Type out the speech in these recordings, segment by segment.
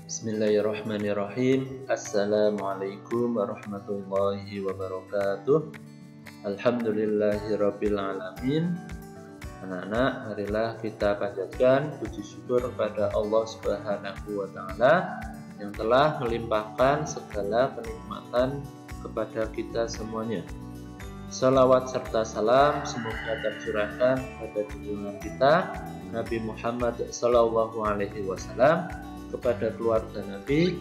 Bismillahirrahmanirrahim. Assalamualaikum warahmatullahi wabarakatuh. Alhamdulillahirabbil alamin. Anak-anak, marilah kita panjatkan puji syukur kepada Allah Subhanahu wa taala yang telah melimpahkan segala kenikmatan kepada kita semuanya. Salawat serta salam semoga tercurahkan pada junjungan kita Nabi Muhammad sallallahu alaihi wasallam, kepada keluarga Nabi,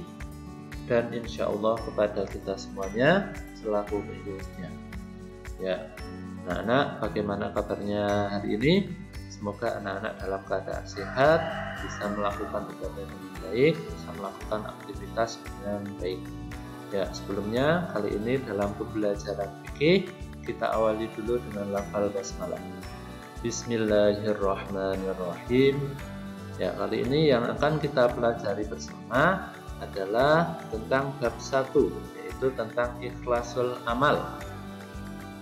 dan insya Allah kepada kita semuanya selaku pengikutnya. Ya, anak-anak, bagaimana kabarnya hari ini? Semoga anak-anak dalam keadaan sehat, bisa melakukan ibadah dengan baik, bisa melakukan aktivitas dengan baik. Ya, sebelumnya kali ini dalam pembelajaran fikih kita awali dulu dengan lafal basmalah. Bismillahirrahmanirrahim. Ya, kali ini yang akan kita pelajari bersama adalah tentang bab 1, yaitu tentang ikhlasul amal,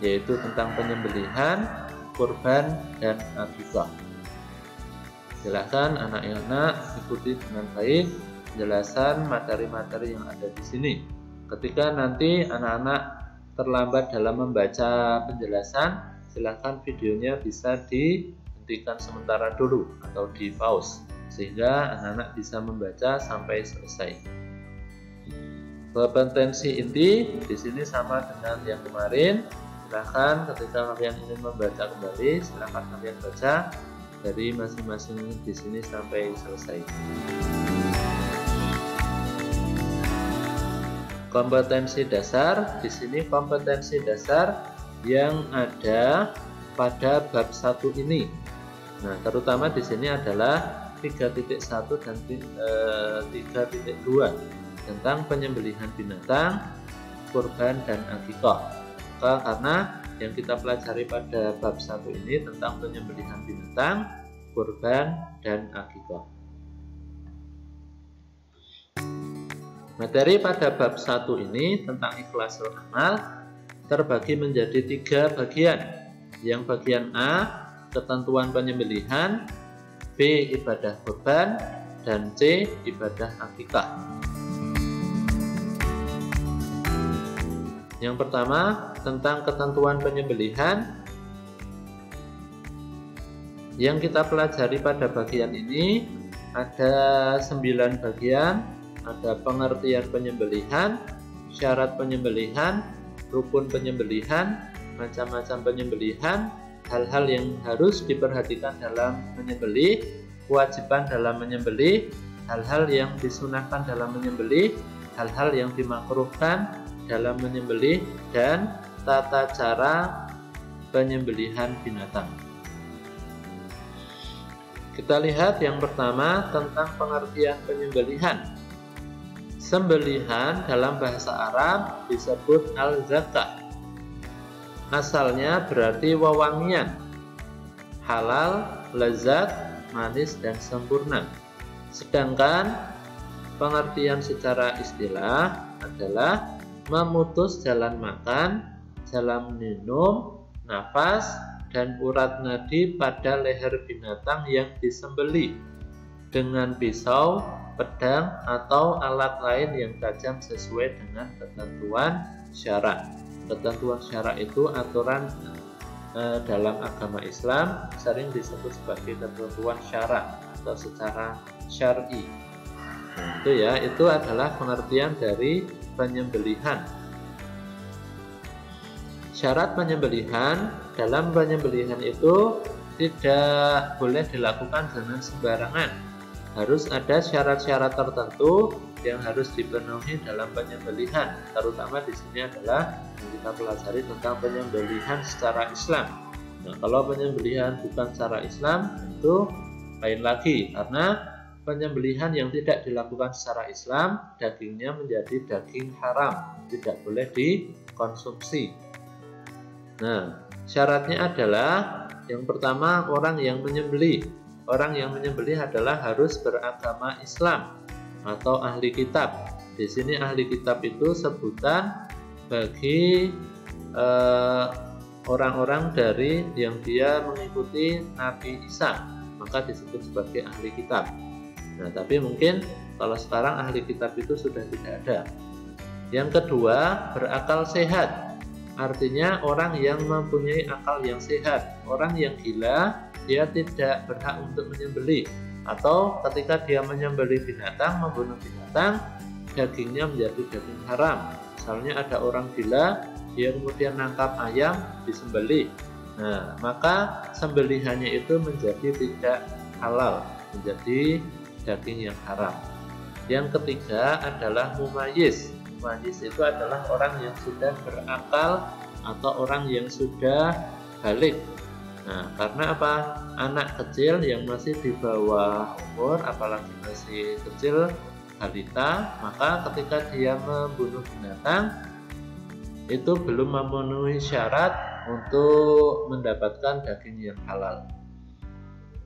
yaitu tentang penyembelihan, kurban, dan akikah. Silakan anak-anak ikuti dengan baik penjelasan materi-materi yang ada di sini. Ketika nanti anak-anak terlambat dalam membaca penjelasan, silakan videonya bisa dihentikan sementara dulu atau di pause sehingga anak-anak bisa membaca sampai selesai. Kompetensi inti di sini sama dengan yang kemarin. Silakan ketika kalian ingin membaca kembali, silakan kalian baca dari masing-masing di sini sampai selesai. Kompetensi dasar, di sini kompetensi dasar yang ada pada bab 1 ini. Nah, terutama di sini adalah 3.1 dan 3.2 tentang penyembelihan binatang, kurban, dan akikah. Karena yang kita pelajari pada bab 1 ini tentang penyembelihan binatang, kurban, dan akikah. Materi pada bab 1 ini tentang ikhlasul amal terbagi menjadi 3 bagian. Yang bagian A, ketentuan penyembelihan, B, ibadah kurban, dan C, ibadah akikah. Yang pertama, tentang ketentuan penyembelihan. Yang kita pelajari pada bagian ini ada 9 bagian. Ada pengertian penyembelihan, syarat penyembelihan, rukun penyembelihan, macam-macam penyembelihan, hal-hal yang harus diperhatikan dalam menyembelih, kewajiban dalam menyembelih, hal-hal yang disunahkan dalam menyembelih, hal-hal yang dimakruhkan dalam menyembelih, dan tata cara penyembelihan binatang. Kita lihat yang pertama tentang pengertian penyembelihan. Sembelihan dalam bahasa Arab disebut al-zakah. Asalnya berarti wewangian, halal, lezat, manis, dan sempurna. Sedangkan pengertian secara istilah adalah memutus jalan makan, jalan minum, nafas, dan urat nadi pada leher binatang yang disembelih dengan pisau, pedang, atau alat lain yang tajam sesuai dengan ketentuan syara'. Ketentuan syara' itu aturan dalam agama Islam sering disebut sebagai ketentuan syara' atau secara syar'i. Nah, itu adalah pengertian dari penyembelihan. Syarat penyembelihan, dalam penyembelihan itu tidak boleh dilakukan dengan sembarangan. Harus ada syarat-syarat tertentu yang harus dipenuhi dalam penyembelihan. Terutama di sini adalah yang kita pelajari tentang penyembelihan secara Islam. Nah, kalau penyembelihan bukan secara Islam itu lain lagi, karena penyembelihan yang tidak dilakukan secara Islam, dagingnya menjadi daging haram, tidak boleh dikonsumsi. Nah, syaratnya adalah yang pertama, orang yang menyembelih. Orang yang menyembelih adalah harus beragama Islam atau ahli kitab. Di sini ahli kitab itu sebutan bagi orang-orang dari yang dia mengikuti Nabi Isa, maka disebut sebagai ahli kitab. Nah, tapi mungkin kalau sekarang ahli kitab itu sudah tidak ada. Yang kedua, berakal sehat. Artinya orang yang mempunyai akal yang sehat. Orang yang gila, dia tidak berhak untuk menyembelih. Atau ketika dia menyembelih binatang, membunuh binatang, dagingnya menjadi daging haram. Misalnya ada orang gila, dia kemudian nangkap ayam, disembelih. Nah, maka sembelihannya itu menjadi tidak halal, menjadi daging yang haram. Yang ketiga adalah mumayyiz. Mumayyiz itu adalah orang yang sudah berakal atau orang yang sudah balik. Nah, karena apa? Anak kecil yang masih di bawah umur, apalagi masih kecil, balita, maka ketika dia membunuh binatang itu belum memenuhi syarat untuk mendapatkan daging yang halal.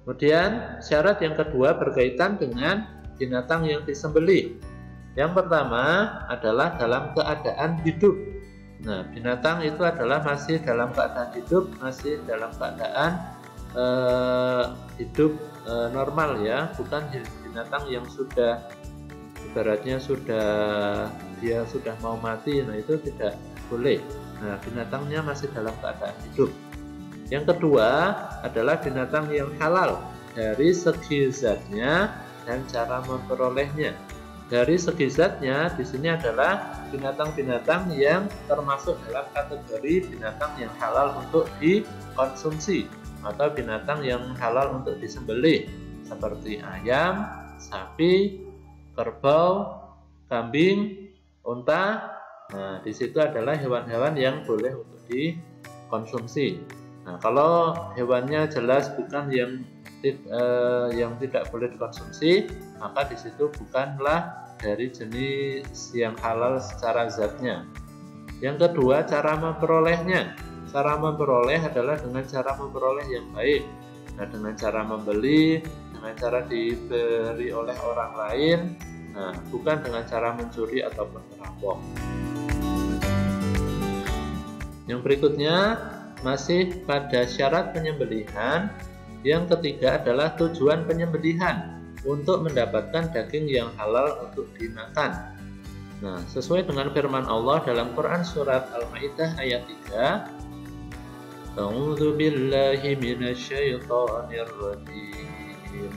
Kemudian syarat yang kedua berkaitan dengan binatang yang disembelih. Yang pertama adalah dalam keadaan hidup. Nah, binatang itu adalah masih dalam keadaan hidup, masih dalam keadaan hidup normal ya, bukan binatang yang sudah ibaratnya dia sudah mau mati. Nah, itu tidak boleh. Nah, binatangnya masih dalam keadaan hidup. Yang kedua adalah binatang yang halal dari segi zatnya dan cara memperolehnya. Dari segi zatnya di sini adalah binatang-binatang yang termasuk dalam kategori binatang yang halal untuk dikonsumsi atau binatang yang halal untuk disembelih seperti ayam, sapi, kerbau, kambing, unta. Nah, di situ adalah hewan-hewan yang boleh untuk dikonsumsi. Nah, kalau hewannya jelas bukan yang tidak boleh dikonsumsi, maka di situ bukanlah dari jenis yang halal secara zatnya. Yang kedua, cara memperolehnya. Cara memperoleh adalah dengan cara memperoleh yang baik. Nah, dengan cara membeli, dengan cara diberi oleh orang lain, nah, bukan dengan cara mencuri ataupun merampok. Yang berikutnya masih pada syarat penyembelihan. Yang ketiga adalah tujuan penyembelihan untuk mendapatkan daging yang halal untuk dimakan. Nah, sesuai dengan firman Allah dalam Quran surat Al-Maidah ayat 3, A'udzu billahi minasyaitonir rajim.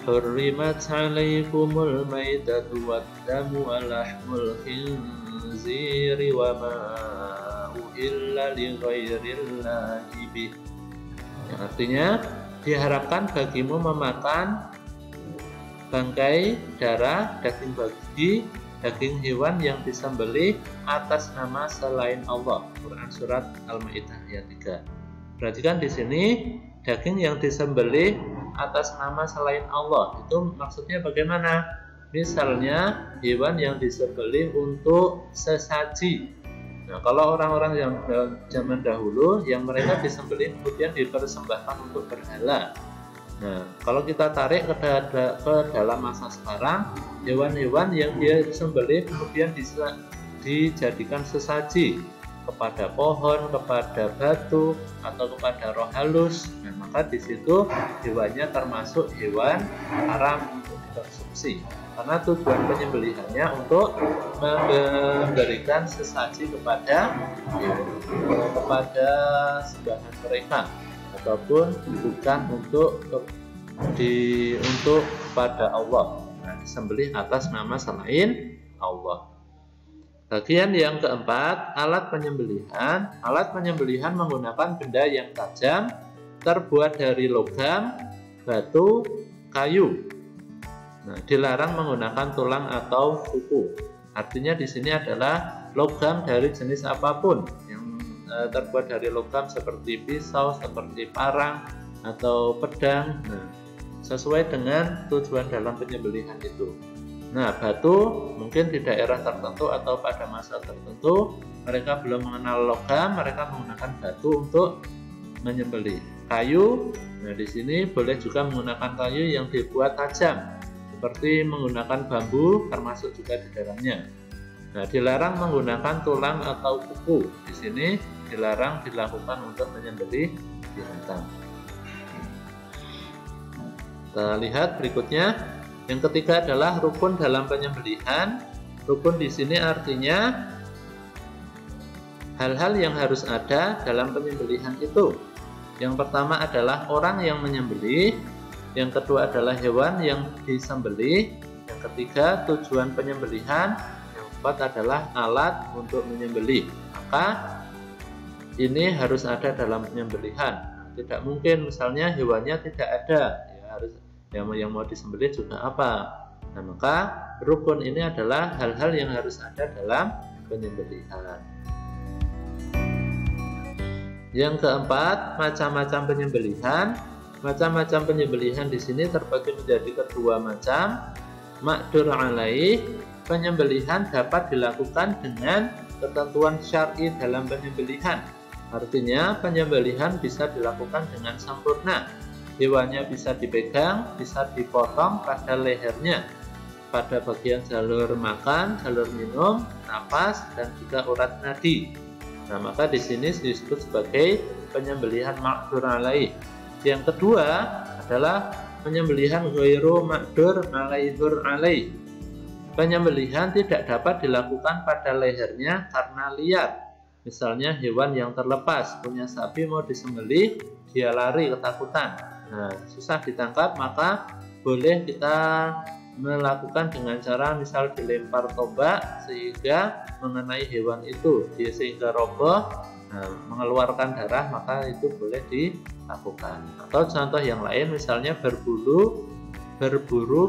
Hurrimat 'alaikumul maitatu wad-damu wa lahmul khinziri wa ma uhilla li ghairillahi bih. Yang artinya diharapkan bagimu memakan bangkai, darah, daging babi, daging hewan yang disembelih atas nama selain Allah. Quran surat Al-Maidah ayat 3. Berarti kan di sini daging yang disembelih atas nama selain Allah itu maksudnya bagaimana? Misalnya hewan yang disembelih untuk sesaji. Nah, kalau orang-orang yang zaman dahulu yang mereka disembelih kemudian dipersembahkan untuk berhala. Nah, kalau kita tarik ke dalam masa sekarang, hewan-hewan yang dia disembelih kemudian dijadikan sesaji kepada pohon, kepada batu, atau kepada roh halus. Nah, maka di situ hewannya termasuk hewan haram untuk dikonsumsi. Karena tujuan penyembelihannya untuk memberikan sesaji kepada sembahan mereka, ataupun bukan untuk kepada Allah. Nah, disembelih atas nama selain Allah. Bagian yang keempat, alat penyembelihan. Alat penyembelihan menggunakan benda yang tajam, terbuat dari logam, batu, kayu. Nah, dilarang menggunakan tulang atau kuku. Artinya di sini adalah logam dari jenis apapun yang terbuat dari logam seperti pisau, seperti parang atau pedang. Nah, sesuai dengan tujuan dalam penyembelihan itu. Nah, batu mungkin di daerah tertentu atau pada masa tertentu mereka belum mengenal logam, mereka menggunakan batu untuk menyembelih. Kayu, nah di sini boleh juga menggunakan kayu yang dibuat tajam, seperti menggunakan bambu termasuk juga di dalamnya. Nah, dilarang menggunakan tulang atau kuku. Di sini dilarang dilakukan untuk menyembelih binatang. Kita lihat berikutnya. Yang ketiga adalah rukun dalam penyembelihan. Rukun di sini artinya hal-hal yang harus ada dalam penyembelihan itu. Yang pertama adalah orang yang menyembelih, yang kedua adalah hewan yang disembelih, yang ketiga tujuan penyembelihan, yang keempat adalah alat untuk menyembelih. Maka ini harus ada dalam penyembelihan. Tidak mungkin misalnya hewannya tidak ada, ya harus yang mau disembelih juga apa. Nah, maka rukun ini adalah hal-hal yang harus ada dalam penyembelihan. Yang keempat, macam-macam penyembelihan. Macam-macam penyembelihan di sini terbagi menjadi kedua macam. Maqdur alaih, penyembelihan dapat dilakukan dengan ketentuan syar'i dalam penyembelihan. Artinya penyembelihan bisa dilakukan dengan sempurna. Hewannya bisa dipegang, bisa dipotong pada lehernya, pada bagian jalur makan, jalur minum, napas, dan juga urat nadi. Nah, maka di sini disebut sebagai penyembelihan maqdur alaih. Yang kedua adalah penyembelihan ghairu maqdur alaih. Penyembelihan tidak dapat dilakukan pada lehernya karena liar. Misalnya hewan yang terlepas, punya sapi mau disembelih, dia lari ketakutan. Nah, susah ditangkap, maka boleh kita melakukan dengan cara misal dilempar tombak sehingga mengenai hewan itu, dia sehingga roboh, mengeluarkan darah, maka itu boleh dilakukan. Atau contoh yang lain misalnya berburu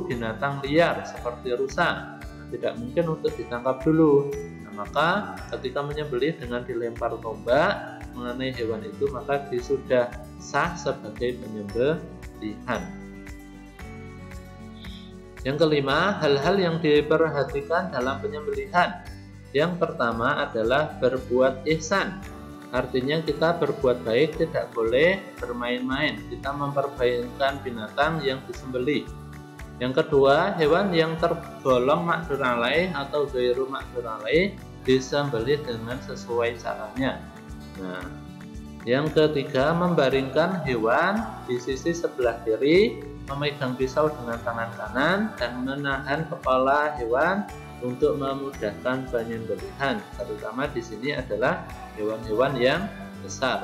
binatang liar seperti rusa, tidak mungkin untuk ditangkap dulu. Maka ketika menyembelih dengan dilempar tombak mengenai hewan itu, maka dia sudah sah sebagai penyembelihan. Yang kelima, hal-hal yang diperhatikan dalam penyembelihan. Yang pertama adalah berbuat ihsan. Artinya kita berbuat baik, tidak boleh bermain-main. Kita memperbaikan binatang yang disembelih. Yang kedua, hewan yang tergolong maqdur alaih atau ghairu maqdur alaih disembelih dengan sesuai caranya. Nah, yang ketiga, membaringkan hewan di sisi sebelah kiri, memegang pisau dengan tangan kanan, dan menahan kepala hewan untuk memudahkan penyembelihan. Terutama di sini adalah hewan-hewan yang besar.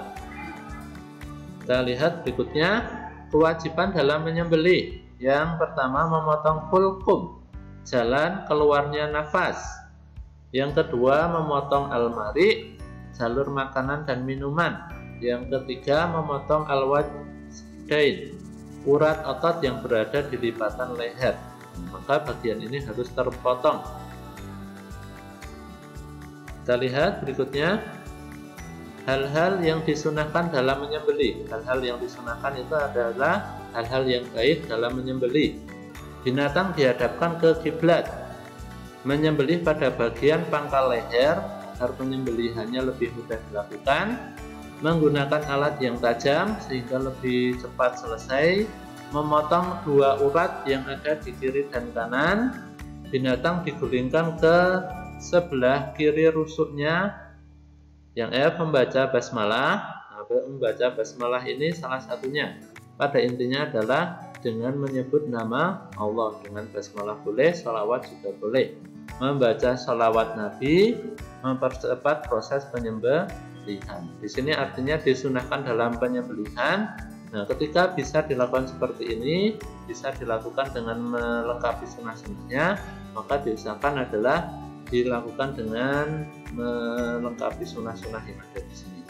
Kita lihat berikutnya, kewajiban dalam menyembelih. Yang pertama, memotong hulqum, jalan keluarnya nafas. Yang kedua, memotong al-mari, jalur makanan dan minuman. Yang ketiga, memotong al-wajdain, urat otot yang berada di lipatan leher. Maka bagian ini harus terpotong. Kita lihat berikutnya, hal-hal yang disunahkan dalam menyembelih. Hal-hal yang disunahkan itu adalah hal-hal yang baik dalam menyembelih. Binatang dihadapkan ke kiblat. Menyembelih pada bagian pangkal leher agar penyembelihannya lebih mudah dilakukan. Menggunakan alat yang tajam sehingga lebih cepat selesai. Memotong dua urat yang ada di kiri dan kanan. Binatang digulingkan ke sebelah kiri rusuknya. Yang F, membaca basmalah. Membaca basmalah ini salah satunya. Pada intinya adalah dengan menyebut nama Allah. Dengan basmalah boleh, sholawat juga boleh. Membaca sholawat Nabi, mempercepat proses penyembelihan. Di sini artinya disunahkan dalam penyembelihan. Nah, ketika bisa dilakukan seperti ini, bisa dilakukan dengan melengkapi sunnah-sunnahnya, maka diusahakan adalah dilakukan dengan melengkapi sunnah-sunnah yang ada di sini.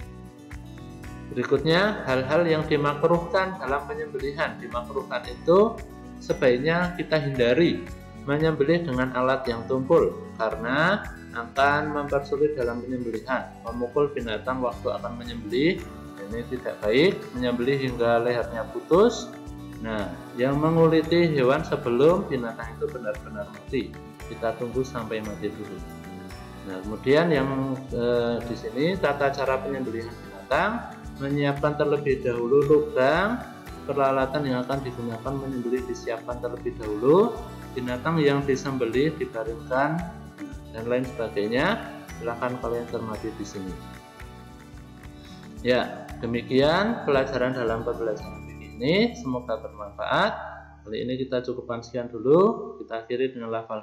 Berikutnya, hal-hal yang dimakruhkan dalam penyembelihan. Dimakruhkan itu sebaiknya kita hindari menyembelih dengan alat yang tumpul karena akan mempersulit dalam penyembelihan. Memukul binatang waktu akan menyembelih ini tidak baik, menyembelih hingga lehernya putus. Nah, yang menguliti hewan sebelum binatang itu benar-benar mati, kita tunggu sampai mati dulu. Nah, kemudian yang di sini tata cara penyembelihan binatang, menyiapkan terlebih dahulu lubang, peralatan yang akan digunakan menyembelih disiapkan terlebih dahulu, binatang yang disembelih dibaringkan dan lain sebagainya. Silahkan kalian cermati di sini. Ya, demikian pelajaran dalam pembelajaran ini. Semoga bermanfaat. Kali ini kita cukupkan sekian dulu. Kita akhiri dengan lafal